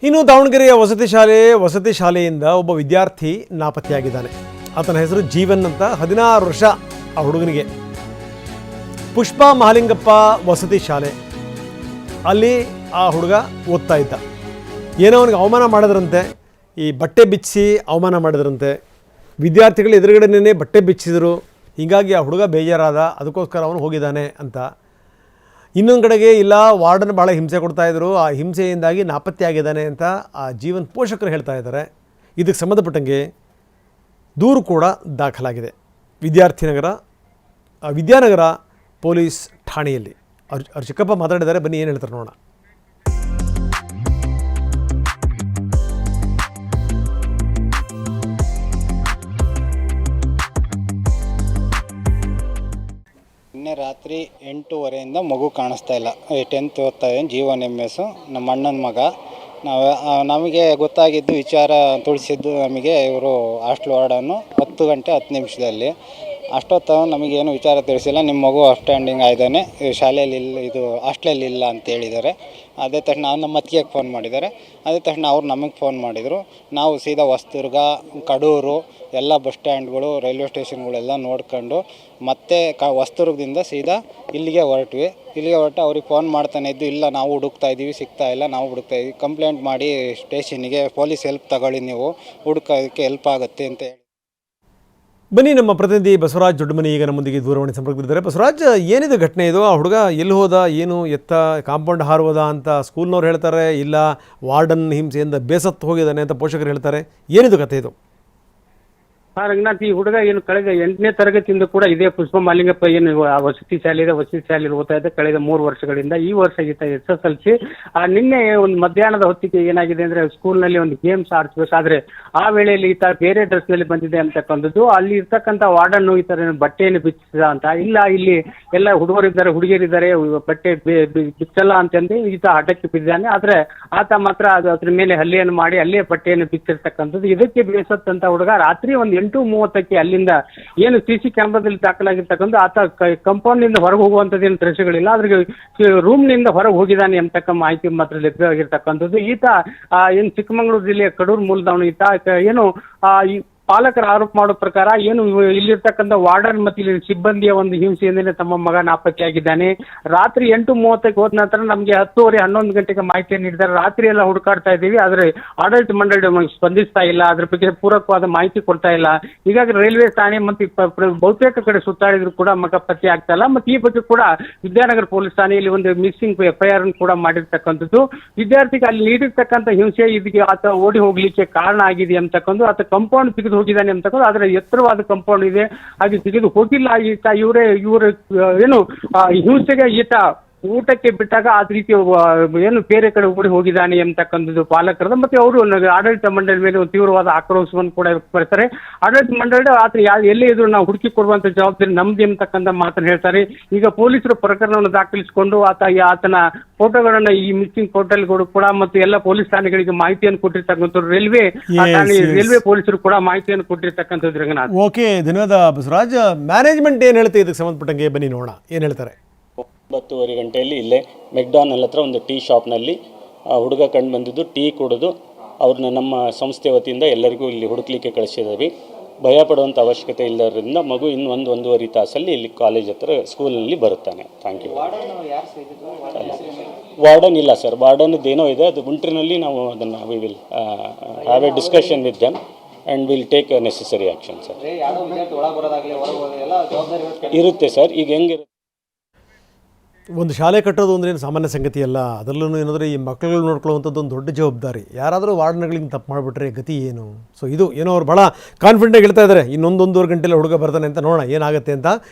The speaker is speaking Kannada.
ಇನ್ನು ದಾವಣಗೆರೆಯ ವಸತಿ ಶಾಲೆಯಿಂದ ಒಬ್ಬ ವಿದ್ಯಾರ್ಥಿ ನಾಪತ್ತೆಯಾಗಿದ್ದಾನೆ. ಆತನ ಹೆಸರು ಜೀವನ್ ಅಂತ, 16 ವರ್ಷ ಆ ಹುಡುಗನಿಗೆ. ಪುಷ್ಪ ಮಹಾಲಿಂಗಪ್ಪ ವಸತಿ ಶಾಲೆ, ಅಲ್ಲಿ ಆ ಹುಡುಗ ಓದ್ತಾ ಇದ್ದ. ಏನೋ ಅವನಿಗೆ ಅವಮಾನ ಮಾಡಿದ್ರಂತೆ, ಈ ಬಟ್ಟೆ ಬಿಚ್ಚಿಸಿ ಅವಮಾನ ಮಾಡಿದ್ರಂತೆ. ವಿದ್ಯಾರ್ಥಿಗಳು ಎದುರುಗಡೆನೇ ಬಟ್ಟೆ ಬಿಚ್ಚಿದ್ರು. ಹೀಗಾಗಿ ಆ ಹುಡುಗ ಬೇಜಾರಾದ, ಅದಕ್ಕೋಸ್ಕರ ಅವನು ಹೋಗಿದ್ದಾನೆ ಅಂತ. ಇನ್ನೊಂದು ಕಡೆಗೆ ಇಲ್ಲ, ವಾರ್ಡನ್ ಭಾಳ ಹಿಂಸೆ ಕೊಡ್ತಾಯಿದ್ರು, ಆ ಹಿಂಸೆಯಿಂದಾಗಿ ನಾಪತ್ತೆಯಾಗಿದ್ದಾನೆ ಅಂತ ಆ ಜೀವನ್ ಪೋಷಕರು ಹೇಳ್ತಾ ಇದ್ದಾರೆ. ಇದಕ್ಕೆ ಸಂಬಂಧಪಟ್ಟಂಗೆ ದೂರು ಕೂಡ ದಾಖಲಾಗಿದೆ ವಿದ್ಯಾನಗರ ಪೊಲೀಸ್ ಠಾಣೆಯಲ್ಲಿ. ಅವ್ರ ಚಿಕ್ಕಪ್ಪ ಮಾತಾಡಿದ್ದಾರೆ, ಬನ್ನಿ ಏನು ಹೇಳ್ತಾರೆ ನೋಡೋಣ. ನಿನ್ನೆ ರಾತ್ರಿ 8:15 ಮಗು ಕಾಣಿಸ್ತಾ ಇಲ್ಲ. 10th ಓದ್ತಾ ಇದ್ದಾನೆ, ಜೀವನ್ MS, ನಮ್ಮ ಅಣ್ಣನ ಮಗ. ನಮಗೆ ಗೊತ್ತಾಗಿದ್ದು ವಿಚಾರ ತಿಳಿಸಿದ್ದು ನಮಗೆ ಇವರು ಹಾಸ್ಟೆಲ್ ವಾರ್ಡನ್ನು 10 ಗಂಟೆ 10 ನಿಮಿಷದಲ್ಲಿ. ಅಷ್ಟೊತ್ತು ನಮಗೇನು ವಿಚಾರ ತಿಳಿಸಿಲ್ಲ. ನಿಮ್ಮ ಮಗು ಅಪ್ಸ್ಟ್ಯಾಂಡಿಂಗ್ ಆಗಿದ್ದಾನೆ, ಶಾಲೆಯಲ್ಲಿ ಇಲ್ಲ, ಇದು ಹಾಸ್ಟೆಲಲ್ಲಿ ಇಲ್ಲ ಅಂತ ಹೇಳಿದ್ದಾರೆ. ಅದೇ ತಕ್ಷಣ ನಮ್ಮ ಅತ್ತಿಗೆಗೆ ಫೋನ್ ಮಾಡಿದ್ದಾರೆ. ಅದೇ ತಕ್ಷಣ ಅವ್ರು ನಮಗೆ ಫೋನ್ ಮಾಡಿದರು. ನಾವು ಸೀದಾ ಹೊಸದುರ್ಗ, ಕಡೂರು ಎಲ್ಲ ಬಸ್ ಸ್ಟ್ಯಾಂಡ್ಗಳು, ರೈಲ್ವೆ ಸ್ಟೇಷನ್ಗಳೆಲ್ಲ ನೋಡ್ಕೊಂಡು ಮತ್ತೆ ಹೊಸದುರ್ಗದಿಂದ ಸೀದಾ ಇಲ್ಲಿಗೆ ಹೊರಟ್ವಿ. ಅವ್ರಿಗೆ ಫೋನ್ ಮಾಡ್ತಾನೆ ಇದ್ದು, ಇಲ್ಲ ನಾವು ಹುಡುಕ್ತಾ ಇದ್ದೀವಿ, ಸಿಗ್ತಾ ಇಲ್ಲ, ನಾವು ಹುಡುಕ್ತಾ ಇದ್ದೀವಿ, ಕಂಪ್ಲೇಂಟ್ ಮಾಡಿ ಸ್ಟೇಷನ್ನಿಗೆ, ಪೊಲೀಸ್ ಹೆಲ್ಪ್ ತಗೊಳ್ಳಿ, ನೀವು ಹುಡುಕೋದಕ್ಕೆ ಹೆಲ್ಪ್ ಆಗುತ್ತೆ ಅಂತ ಹೇಳಿ. ಬನ್ನಿ, ನಮ್ಮ ಪ್ರತಿನಿಧಿ ಬಸವರಾಜ್ ದೊಡ್ಡಮನಿ ಈಗ ನಮ್ಮೊಂದಿಗೆ ದೂರವಾಣಿ ಸಂಪರ್ಕದಲ್ಲಿದ್ದಾರೆ. ಬಸವರಾಜ್, ಏನಿದೆ ಘಟನೆ ಇದು? ಆ ಹುಡುಗ ಎಲ್ಲಿ ಹೋದ, ಏನು ಎತ್ತ, ಕಾಂಪೌಂಡ್ ಹಾರುವುದ ಅಂತ ಸ್ಕೂಲ್ನವ್ರು ಹೇಳ್ತಾರೆ, ಇಲ್ಲ ವಾರ್ಡನ್ ಹಿಂಸೆಯಿಂದ ಬೇಸತ್ತು ಹೋಗಿದ್ದಾನೆ ಅಂತ ಪೋಷಕರು ಹೇಳ್ತಾರೆ. ಏನಿದು ಕಥೆ ಇದು? ರಂಗನಾಥ್, ಈ ಹುಡುಗ ಏನು ಕಳೆದ 8ನೇ ತರಗತಿಯಿಂದ ಕೂಡ ಇದೇ ಪುಷ್ಪ ಮಹಾಲಿಂಗಪ್ಪ ಏನು ವಸತಿ ಶಾಲೆಯಲ್ಲಿ ಓದ್ತಾ ಇದ್ದ ಕಳೆದ 3 ವರ್ಷಗಳಿಂದ. ಈ ವರ್ಷ ಈತ SSLC. ನಿನ್ನೆ ಒಂದು ಮಧ್ಯಾಹ್ನದ ಹೊತ್ತಿಗೆ ಏನಾಗಿದೆ ಅಂದ್ರೆ, ಸ್ಕೂಲ್ನಲ್ಲಿ ಒಂದು ಗೇಮ್ಸ್ ಆಡಿಸ್ಬೇಕಾದ್ರೆ ಆ ವೇಳೆಯಲ್ಲಿ ಈತ ಬೇರೆ ಡ್ರೆಸ್ ನಲ್ಲಿ ಬಂದಿದೆ ಅಂತಕ್ಕಂಥದ್ದು. ಅಲ್ಲಿ ಇರ್ತಕ್ಕಂಥ ವಾರ್ಡನ್ನು ಈ ತರ ಬಟ್ಟೆಯನ್ನು ಬಿಚ್ಚಿದ ಅಂತ, ಇಲ್ಲ ಇಲ್ಲಿ ಎಲ್ಲ ಹುಡುಗರಿದ್ದಾರೆ, ಹುಡುಗಿಯರಿದ್ದಾರೆ, ಬಟ್ಟೆ ಬಿಚ್ಚಲ್ಲ ಅಂತಂದು ಈತ ಹಠಕ್ಕೆ ಬಿದ್ದಾನೆ. ಆದ್ರೆ ಆತ ಮಾತ್ರ ಅದ್ರ ಮೇಲೆ ಹಲ್ಲೆಯನ್ನು ಮಾಡಿ ಅಲ್ಲೇ ಬಟ್ಟೆಯನ್ನು ಬಿಚ್ಚಿರ್ತಕ್ಕಂಥದ್ದು. ಇದಕ್ಕೆ ಬೇಸತ್ತಂತ ಹುಡುಗ ರಾತ್ರಿ ಒಂದು 8:30ಕ್ಕೆ ಅಲ್ಲಿಂದ ಏನು CC ಕ್ಯಾಮ್ರಾದಲ್ಲಿ ದಾಖಲಾಗಿರ್ತಕ್ಕಂಥ ಆತ ಕಾಂಪೌಂಡ್ ನಿಂದ ಹೊರಗೆ ಹೋಗುವಂತದ್ದೇನು ದೃಶ್ಯಗಳಿಲ್ಲ, ಅದ್ರಿಗೆ ರೂಮ್ ನಿಂದ ಹೊರಗೆ ಹೋಗಿದ್ದಾನೆ ಎಂಬತಕ್ಕ ಮಾಹಿತಿ ಮಾತ್ರ ಲಭ್ಯವಾಗಿರ್ತಕ್ಕಂಥದ್ದು. ಈತ ಏನು ಚಿಕ್ಕಮಗಳೂರು ಜಿಲ್ಲೆಯ ಕಡೂರು ಮೂಲದವನು. ಈತ ಏನು ಪಾಲಕರ ಆರೋಪ ಮಾಡೋ ಪ್ರಕಾರ ಏನು ಇಲ್ಲಿರ್ತಕ್ಕಂಥ ವಾರ್ಡನ್ ಮತ್ತು ಇಲ್ಲಿ ಸಿಬ್ಬಂದಿಯ ಒಂದು ಹಿಂಸೆಯಿಂದಲೇ ತಮ್ಮ ಮಗ ನಾಪತ್ತೆಯಾಗಿದ್ದಾನೆ. ರಾತ್ರಿ 8:30ಕ್ಕೆ ಹೋದ ನಂತರ ನಮಗೆ 10:30, 11 ಗಂಟೆಗೆ ಮಾಹಿತಿಯನ್ನು ನೀಡಿದ್ದಾರೆ. ರಾತ್ರಿ ಎಲ್ಲ ಹುಡುಕಾಡ್ತಾ ಇದ್ದೀವಿ, ಆದರೆ ಆಡಳಿತ ಮಂಡಳಿ ಸ್ಪಂದಿಸ್ತಾ ಇಲ್ಲ, ಅದ್ರ ಬಗ್ಗೆ ಪೂರಕವಾದ ಮಾಹಿತಿ ಕೊಡ್ತಾ ಇಲ್ಲ. ಹೀಗಾಗಿ ರೈಲ್ವೆ ಠಾಣೆ ಮತ್ತು ಬಹುತೇಕ ಕಡೆ ಸುತ್ತಾಡಿದ್ರು ಕೂಡ ಮಗ ಪತ್ತೆ ಆಗ್ತಾ ಇಲ್ಲ. ಮತ್ತು ಈ ಬಗ್ಗೆ ಕೂಡ ವಿದ್ಯಾನಗರ ಪೊಲೀಸ್ ಠಾಣೆಯಲ್ಲಿ ಒಂದು ಮಿಸ್ಸಿಂಗ್ FIR ಕೂಡ ಮಾಡಿರ್ತಕ್ಕಂಥದ್ದು. ವಿದ್ಯಾರ್ಥಿಗೆ ಅಲ್ಲಿ ನೀಡಿರ್ತಕ್ಕಂಥ ಹಿಂಸೆ ಇದಕ್ಕೆ ಆತ ಓಡಿ ಹೋಗ್ಲಿಕ್ಕೆ ಕಾರಣ ಆಗಿದೆ ಅಂತಕ್ಕಂಥ, ಆತ ಕಾಂಪೌಂಡ್ ತೆಗೆದು ಹೋಗಿದ್ದಾನೆ ಅಂತಕ್ಕಂಥ. ಆದ್ರೆ ಎತ್ತರವಾದ ಕಾಂಪೌಂಡ್ ಇದೆ, ಹಾಗೆ ತೆಗೆದು ಹೋಗಿಲ್ಲ ಈತ. ಇವರು ಏನು ಹಿಂಸೆಗೆ ಈತ ಊಟಕ್ಕೆ ಬಿಟ್ಟಾಗ ಆ ರೀತಿ ಏನು ಬೇರೆ ಕಡೆ ಓಡಿ ಹೋಗಿದ್ದಾನೆ ಎಂಬತಕ್ಕಂಥದ್ದು ಪಾಲಕರದ. ಮತ್ತೆ ಅವರು ಆಡಳಿತ ಮಂಡಳಿ ಮೇಲೆ ಒಂದು ತೀವ್ರವಾದ ಆಕ್ರೋಶವನ್ನು ಕೂಡ ವ್ಯಕ್ತಪಡಿಸ್ತಾರೆ. ಆಡಳಿತ ಮಂಡಳಿ ಆತ ಎಲ್ಲೇ ಇದ್ರು ನಾವು ಹುಡುಕಿ ಕೊಡುವಂತ ಜವಾಬ್ದಾರಿ ನಮ್ದು ಎಂಬತಕ್ಕಂಥ ಮಾತನ್ನು ಹೇಳ್ತಾರೆ. ಈಗ ಪೊಲೀಸರು ಪ್ರಕರಣವನ್ನು ದಾಖಲಿಸಿಕೊಂಡು ಆತನ ಫೋಟೋಗಳನ್ನ ಈ ಮಿಸ್ಸಿಂಗ್ ಪೋರ್ಟಲ್ಗಳು ಕೂಡ ಮತ್ತು ಎಲ್ಲ ಪೊಲೀಸ್ ಠಾಣೆಗಳಿಗೆ ಮಾಹಿತಿಯನ್ನು ಕೊಟ್ಟಿರ್ತಕ್ಕಂಥದ್ದು. ರೈಲ್ವೆ ಪೊಲೀಸರು ಕೂಡ ಮಾಹಿತಿಯನ್ನು ಕೊಟ್ಟಿರ್ತಕ್ಕಂಥದ್ದು. ರಂಗನಾಥ್, ಓಕೆ, ಧನ್ಯವಾದ ಬಸವರಾಜ್. ಮ್ಯಾನೇಜ್ಮೆಂಟ್ ಏನು ಹೇಳ್ತೀವಿ ಇದಕ್ಕೆ ಸಂಬಂಧಪಟ್ಟಂಗೆ? ಬನ್ನಿ ನೋಡೋಣ ಏನು ಹೇಳ್ತಾರೆ. 9:30 ಗಂಟೆಯಲ್ಲಿ ಇಲ್ಲೇ ಮೆಕ್ಡಾನಲ್ ಹತ್ರ ಒಂದು ಟೀ ಶಾಪ್ನಲ್ಲಿ ಹುಡುಗ ಕಂಡು ಬಂದಿದ್ದು. ಟೀ ಕುಡಿದು ಅವ್ರನ್ನ ನಮ್ಮ ಸಂಸ್ಥೆ ವತಿಯಿಂದ ಎಲ್ಲರಿಗೂ ಇಲ್ಲಿ ಹುಡುಕ್ಲಿಕ್ಕೆ ಕಳಿಸಿದ್ದೀವಿ. ಭಯ ಪಡುವಂಥ ಅವಶ್ಯಕತೆ ಇಲ್ಲದರಿಂದ ಮಗು ಇನ್ನು 1-1.5 ತಾಸಲ್ಲಿ ಇಲ್ಲಿ ಕಾಲೇಜ್ ಹತ್ರ ಸ್ಕೂಲ್ನಲ್ಲಿ ಬರುತ್ತಾನೆ. Thank you. ವಾರ್ಡನ್ ಇಲ್ಲ ಸರ್, ವಾರ್ಡನ್ದೇನೋ ಇದೆ, ಅದು ಗುಂಟ್ರಿನಲ್ಲಿ ನಾವು ಅದನ್ನು we will have a discussion with them and will take necessary action sir. ಇರುತ್ತೆ ಸರ್. ಈಗ ಹೆಂಗಿರುತ್ತೆ, ಒಂದು ಶಾಲೆ ಕಟ್ಟೋದು ಅಂದ್ರೆ ಏನು ಸಾಮಾನ್ಯ ಸಂಗತಿ ಅಲ್ಲ. ಅದರಲ್ಲೂ ಏನಂದರೆ ಈ ಮಕ್ಕಳುಗಳು ನೋಡ್ಕೊಳ್ಳುವಂಥದ್ದು ಒಂದು ದೊಡ್ಡ ಜವಾಬ್ದಾರಿ. ಯಾರಾದರೂ ವಾರ್ಡನ್ಗಳಿಗೆ ತಪ್ಪು ಮಾಡಿಬಿಟ್ರೆ ಗತಿ ಏನು? ಸೊ ಇದು ಏನೋ ಅವ್ರು ಭಾಳ ಕಾನ್ಫಿಡೆಂಟಾಗಿ ಹೇಳ್ತಾ ಇದ್ದಾರೆ, ಇನ್ನೊಂದೂವರೆ ಗಂಟೆಯಲ್ಲಿ ಹುಡುಗ ಬರ್ತಾನೆ ಅಂತ. ನೋಡೋಣ ಏನಾಗುತ್ತೆ ಅಂತ.